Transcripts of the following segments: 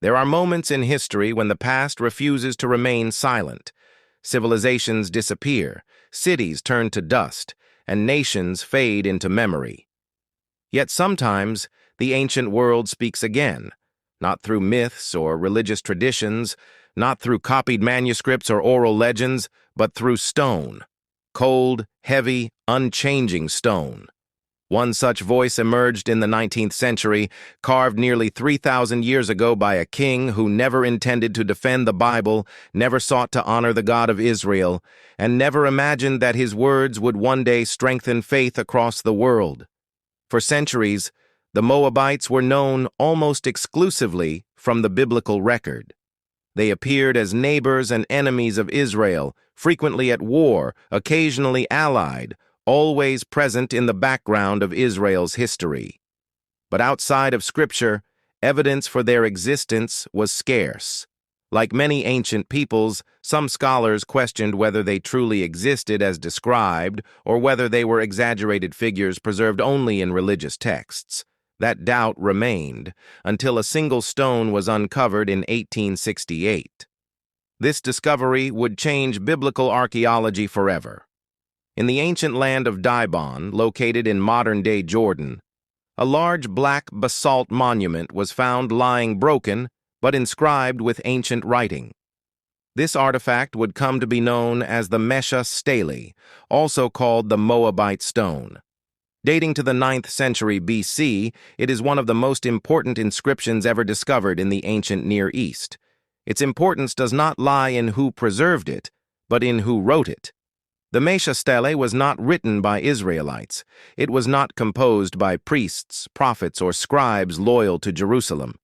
There are moments in history when the past refuses to remain silent. Civilizations disappear, cities turn to dust, and nations fade into memory. Yet sometimes, the ancient world speaks again, not through myths or religious traditions, not through copied manuscripts or oral legends, but through stone. Cold, heavy, unchanging stone. One such voice emerged in the 19th century, carved nearly 3,000 years ago by a king who never intended to defend the Bible, never sought to honor the God of Israel, and never imagined that his words would one day strengthen faith across the world. For centuries, the Moabites were known almost exclusively from the biblical record. They appeared as neighbors and enemies of Israel, frequently at war, occasionally allied, always present in the background of Israel's history. But outside of Scripture, evidence for their existence was scarce. Like many ancient peoples, some scholars questioned whether they truly existed as described or whether they were exaggerated figures preserved only in religious texts. That doubt remained until a single stone was uncovered in 1868. This discovery would change biblical archaeology forever. In the ancient land of Dibon, located in modern-day Jordan, a large black basalt monument was found lying broken but inscribed with ancient writing. This artifact would come to be known as the Mesha Stele, also called the Moabite stone. Dating to the 9th century BC, it is one of the most important inscriptions ever discovered in the ancient Near East. Its importance does not lie in who preserved it, but in who wrote it. The Mesha Stele was not written by Israelites. It was not composed by priests, prophets, or scribes loyal to Jerusalem.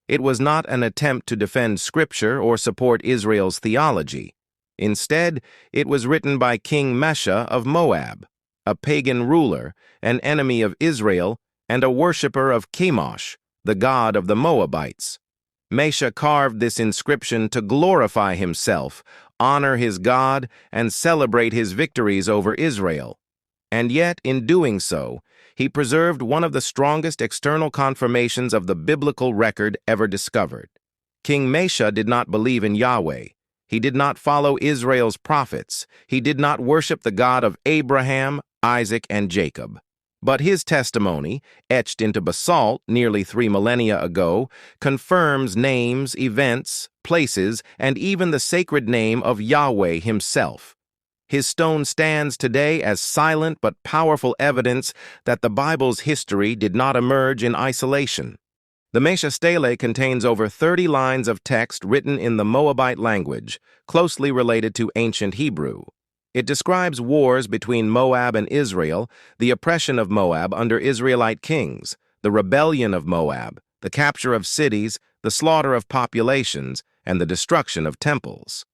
It was not an attempt to defend Scripture or support Israel's theology. Instead, it was written by King Mesha of Moab, a pagan ruler, an enemy of Israel, and a worshipper of Chemosh, the god of the Moabites. Mesha carved this inscription to glorify himself, honor his God, and celebrate his victories over Israel. And yet, in doing so, he preserved one of the strongest external confirmations of the biblical record ever discovered. King Mesha did not believe in Yahweh. He did not follow Israel's prophets. He did not worship the God of Abraham, Isaac, and Jacob. But his testimony, etched into basalt nearly 3 millennia ago, confirms names, events, places, and even the sacred name of Yahweh himself. His stone stands today as silent but powerful evidence that the Bible's history did not emerge in isolation. The Mesha Stele contains over 30 lines of text written in the Moabite language, closely related to ancient Hebrew. It describes wars between Moab and Israel, the oppression of Moab under Israelite kings, the rebellion of Moab, the capture of cities, the slaughter of populations, and the destruction of temples.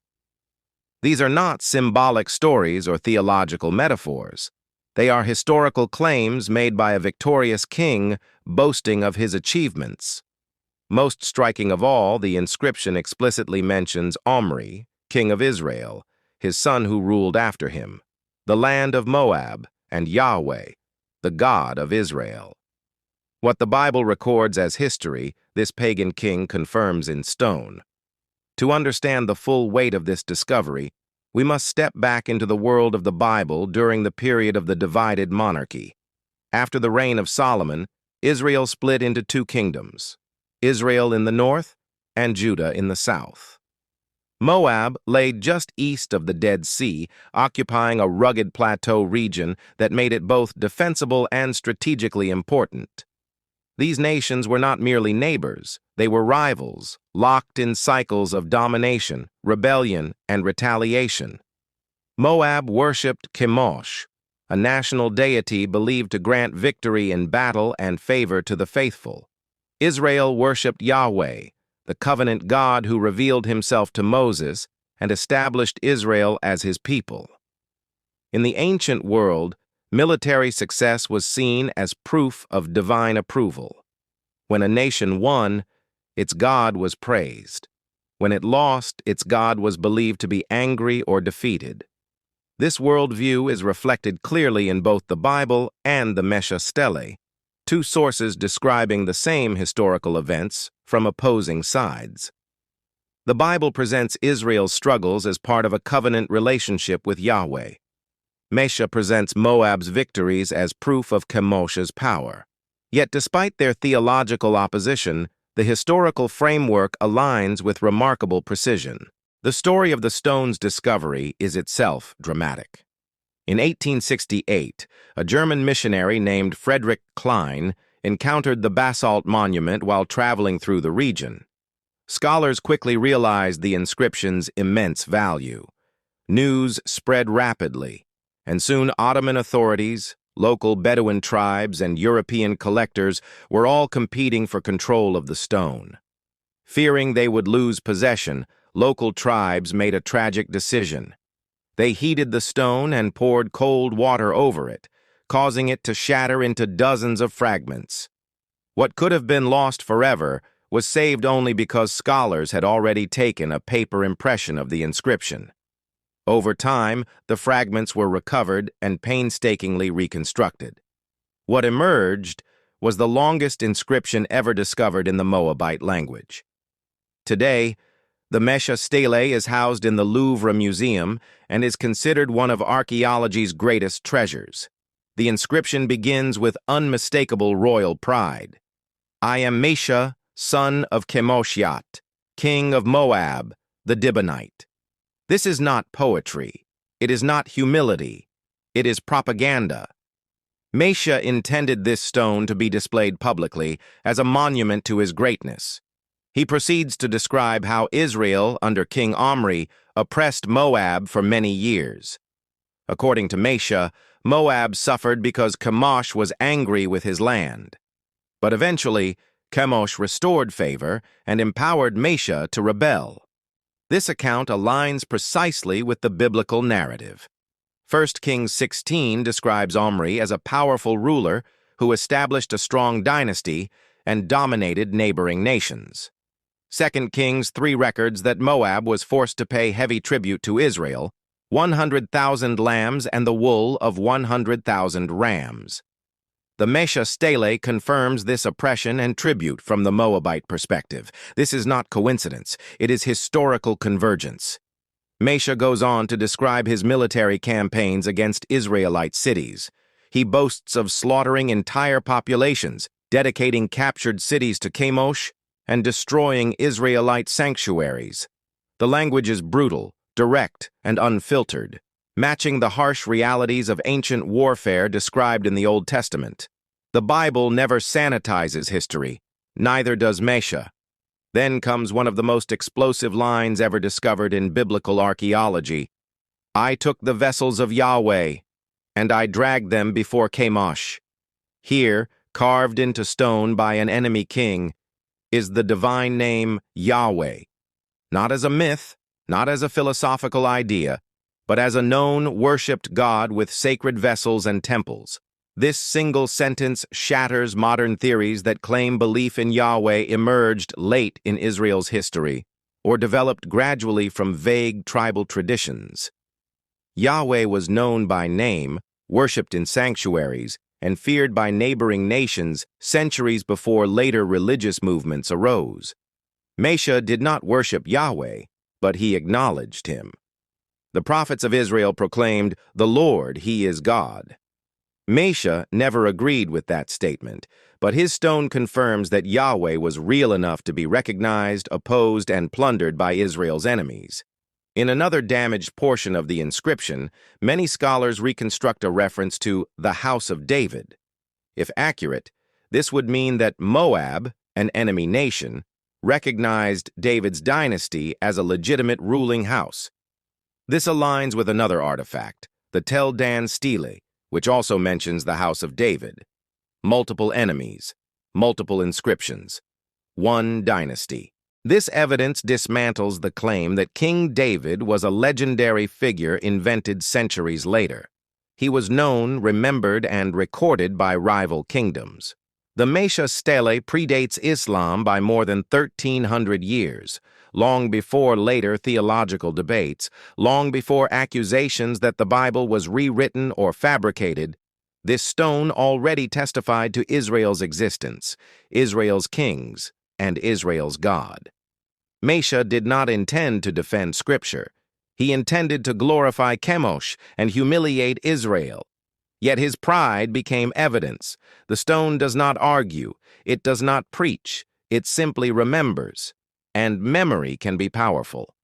These are not symbolic stories or theological metaphors. They are historical claims made by a victorious king boasting of his achievements. Most striking of all, the inscription explicitly mentions Omri, king of Israel, his son who ruled after him, the land of Moab, and Yahweh, the God of Israel. What the Bible records as history, this pagan king confirms in stone. To understand the full weight of this discovery, we must step back into the world of the Bible during the period of the divided monarchy. After the reign of Solomon, Israel split into 2 kingdoms, Israel in the north and Judah in the south. Moab lay just east of the Dead Sea, occupying a rugged plateau region that made it both defensible and strategically important. These nations were not merely neighbors, they were rivals, locked in cycles of domination, rebellion, and retaliation. Moab worshipped Chemosh, a national deity believed to grant victory in battle and favor to the faithful. Israel worshipped Yahweh, the covenant God who revealed himself to Moses and established Israel as his people. In the ancient world, military success was seen as proof of divine approval. When a nation won, its God was praised. When it lost, its God was believed to be angry or defeated. This worldview is reflected clearly in both the Bible and the Mesha Stele, 2 sources describing the same historical events from opposing sides. The Bible presents Israel's struggles as part of a covenant relationship with Yahweh. Mesha presents Moab's victories as proof of King Mesha's power. Yet despite their theological opposition, the historical framework aligns with remarkable precision. The story of the stone's discovery is itself dramatic. In 1868, a German missionary named Friedrich Klein encountered the basalt monument while traveling through the region. Scholars quickly realized the inscription's immense value. News spread rapidly, and soon Ottoman authorities, local Bedouin tribes, and European collectors were all competing for control of the stone. Fearing they would lose possession, local tribes made a tragic decision. They heated the stone and poured cold water over it, causing it to shatter into dozens of fragments. What could have been lost forever was saved only because scholars had already taken a paper impression of the inscription. Over time, the fragments were recovered and painstakingly reconstructed. What emerged was the longest inscription ever discovered in the Moabite language. Today, the Mesha Stele is housed in the Louvre Museum and is considered one of archaeology's greatest treasures. The inscription begins with unmistakable royal pride. "I am Mesha, son of King Mesha, king of Moab, the Dibonite." This is not poetry. It is not humility. It is propaganda. Mesha intended this stone to be displayed publicly as a monument to his greatness. He proceeds to describe how Israel, under King Omri, oppressed Moab for many years. According to Mesha, Moab suffered because Chemosh was angry with his land. But eventually, Chemosh restored favor and empowered Mesha to rebel. This account aligns precisely with the biblical narrative. 1 Kings 16 describes Omri as a powerful ruler who established a strong dynasty and dominated neighboring nations. 2 Kings 3 records that Moab was forced to pay heavy tribute to Israel, 100,000 lambs and the wool of 100,000 rams. The Mesha Stele confirms this oppression and tribute from the Moabite perspective. This is not coincidence, it is historical convergence. Mesha goes on to describe his military campaigns against Israelite cities. He boasts of slaughtering entire populations, dedicating captured cities to Chemosh, and destroying Israelite sanctuaries. The language is brutal, direct, and unfiltered, matching the harsh realities of ancient warfare described in the Old Testament. The Bible never sanitizes history, neither does Mesha. Then comes one of the most explosive lines ever discovered in biblical archaeology. "I took the vessels of Yahweh, and I dragged them before Chemosh." Here, carved into stone by an enemy king, is the divine name Yahweh, not as a myth, not as a philosophical idea, but as a known, worshipped God with sacred vessels and temples. This single sentence shatters modern theories that claim belief in Yahweh emerged late in Israel's history, or developed gradually from vague tribal traditions. Yahweh was known by name, worshipped in sanctuaries, and feared by neighboring nations centuries before later religious movements arose. Mesha did not worship Yahweh, but he acknowledged him. The prophets of Israel proclaimed, "The Lord, He is God." Mesha never agreed with that statement, but his stone confirms that Yahweh was real enough to be recognized, opposed, and plundered by Israel's enemies. In another damaged portion of the inscription, many scholars reconstruct a reference to the House of David. If accurate, this would mean that Moab, an enemy nation, recognized David's dynasty as a legitimate ruling house. This aligns with another artifact, the Tel Dan Stele, which also mentions the House of David. Multiple enemies, multiple inscriptions, one dynasty. This evidence dismantles the claim that King David was a legendary figure invented centuries later. He was known, remembered, and recorded by rival kingdoms. The Mesha Stele predates Islam by more than 1,300 years, long before later theological debates, long before accusations that the Bible was rewritten or fabricated. This stone already testified to Israel's existence, Israel's kings, and Israel's God. Mesha did not intend to defend Scripture. He intended to glorify Chemosh and humiliate Israel. Yet his pride became evidence. The stone does not argue, it does not preach, it simply remembers. And memory can be powerful.